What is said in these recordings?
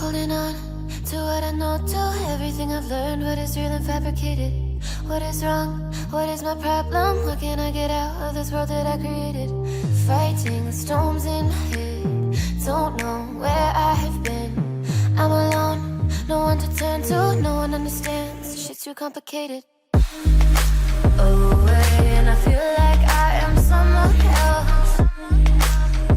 Holding on to what I know, to everything I've learned. What is real and fabricated? What is wrong? What is my problem? What can I get out of this world that I created? Fighting the storms in my head. Don't know where I have been. I'm alone, no one to turn to. No one understands, shit's too complicated. Away, and I feel like I am someone else.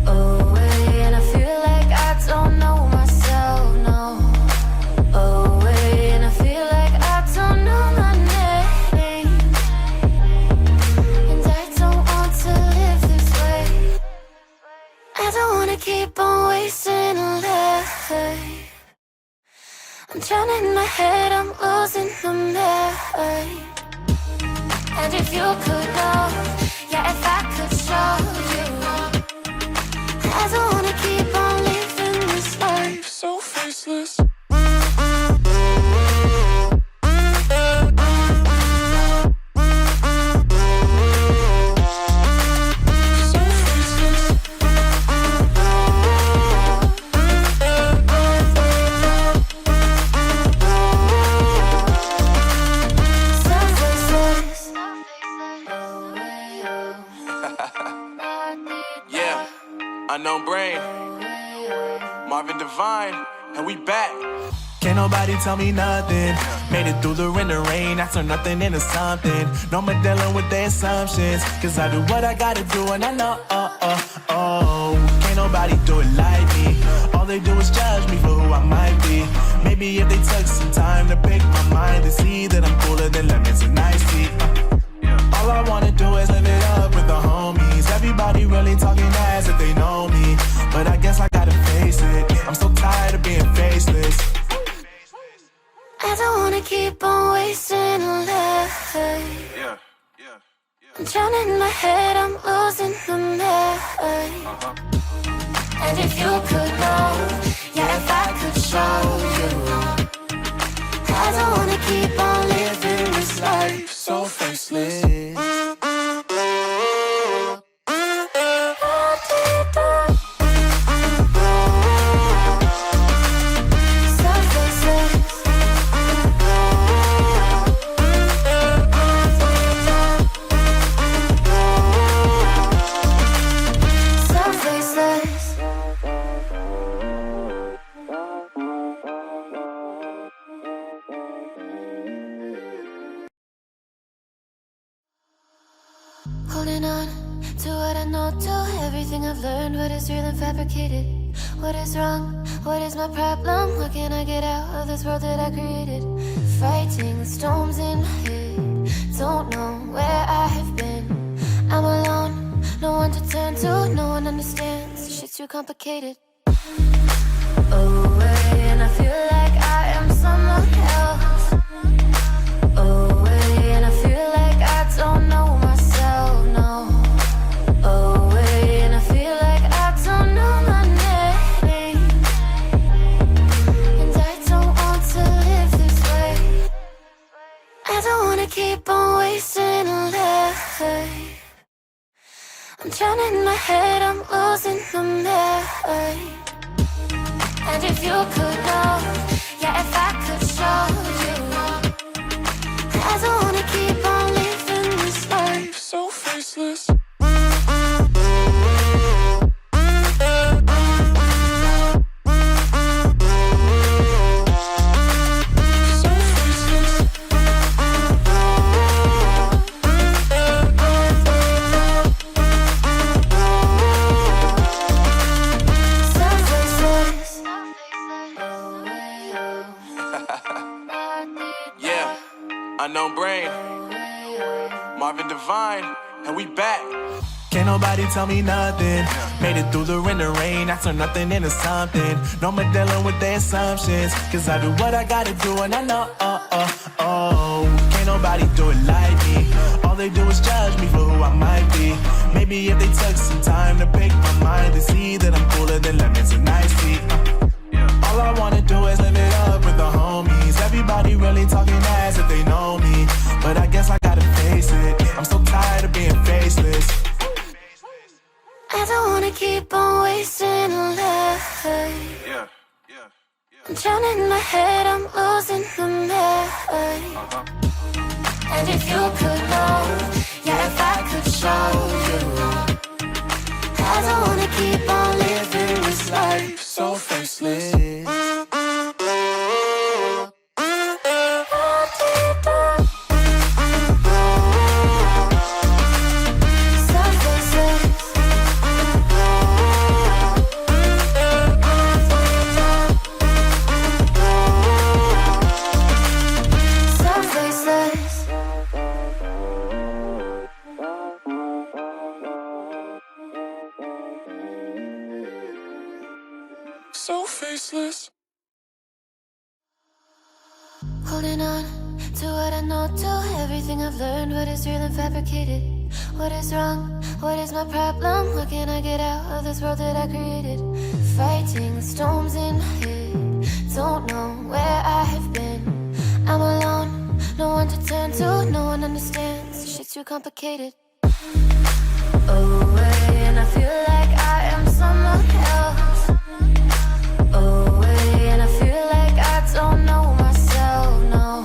Away, and I feel like I don't know myself, no. Away, and I feel like I don't know my name. And I don't want to live this way. I don't wanna keep on wasting a life. I'm drowning in my head, I'm losing my mind. And if you could know, yeah, if I could show you, I don't wanna keep on living this life so faceless. Unknown Brain, Marvin Divine, and we back. Can't nobody tell me nothing. Made it through the wind and rain, I turn nothing into something. No more dealing with their assumptions, cause I do what I gotta do and I know, can't nobody do it like me. All they do is judge me for who I might be. Maybe if they took some time to pick my mind, to see that I'm cooler than lemons and iced tea. All I wanna do is live it up with the homies. Everybody really talking as if they know me, but I guess I gotta face it. I'm so tired of being faceless. I don't wanna keep on wasting a life. I'm drowning in my head, I'm losing my mind. And if you could know, yeah, if I could show you, I don't wanna keep on living this life so faceless. Holding on to what I know, to everything I've learned. What is real and fabricated? What is wrong? What is my problem? What can I get out of this world that I created? Fighting the storms in my head. Don't know where I have been. I'm alone, no one to turn to. No one understands, shit's too complicated. Away, and I feel like I am someone else. Away, and I feel like I don't know myself, no. Away, and I feel like I don't know my name. And I don't want to live this way. I don't wanna keep on wasting a life. I'm drowning in my head, I'm losing my mind. And if you could know, yeah, if I could show you, I don't wanna keep on living this life so faceless. Unknown Brain, Marvin Divine, and we back. Can't nobody tell me nothing. Made it through the wind and rain, I turn nothing into something. No more dealing with their assumptions, cause I do what I gotta do and I know, can't nobody do it like me. All they do is judge me for who I might be. Maybe if they took some time to pick my mind, to see that I'm cooler than lemons and iced tea. All I wanna do is live it up with the homies. Everybody really talking as if they know me, but I guess I gotta face it. I'm so tired of being faceless. I don't wanna keep on wasting a life. I'm drowning in my head, I'm losing the mind. And if you could know, yeah, if I could show you, I don't wanna keep on living this life so faceless. So faceless. Holding on to what I know, to everything I've learned. What is real and fabricated? What is wrong? What is my problem? How can I get out of this world that I created? Fighting storms in my head, don't know where I have been. I'm alone, no one to turn to, no one understands. Shit's too complicated. Away, and I feel like I am someone else. Away, and I feel like I don't know myself, no.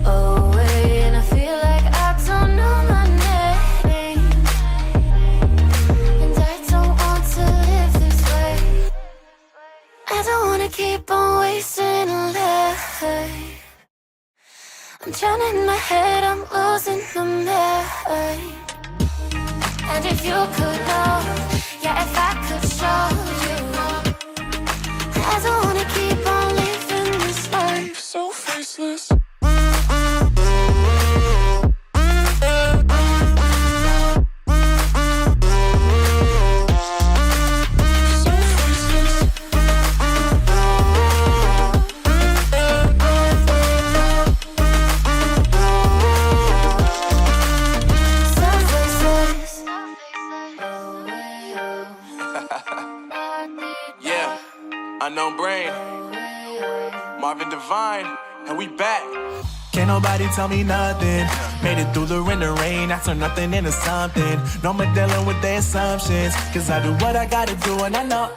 Away, and I feel like I don't know my name. And I don't want to live this way. I don't wanna keep on wasting a life. I'm drowning in my head, I'm losing the mind. And if you could know, yeah, if I could show you, I don't wanna keep on living this life so faceless. Unknown Brain, Marvin Divine, and we back. Can't nobody tell me nothing. Made it through the wind and rain, I turn nothing into something. No more dealing with their assumptions, cause I do what I gotta do and I know,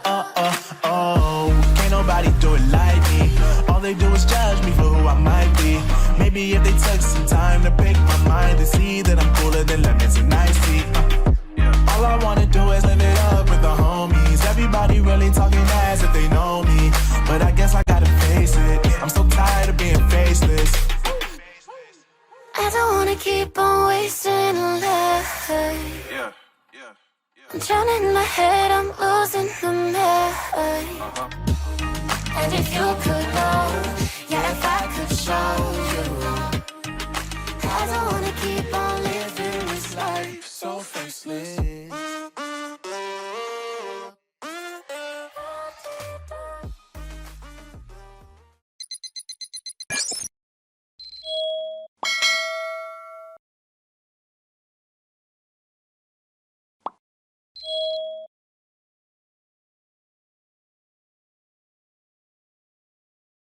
can't nobody do it like me. All they do is judge me for who I might be. Maybe if they took some time to pick my mind, to see that I'm cooler than lemons and iced tea. All I wanna do is live it up with the homies. Everybody really talking as if they know me, but I guess I gotta face it. I'm so tired of being faceless. I don't wanna keep on wasting a life. I'm drowning in my head, I'm losing the mind. And if you could know, yeah, if I could show you, I don't wanna keep on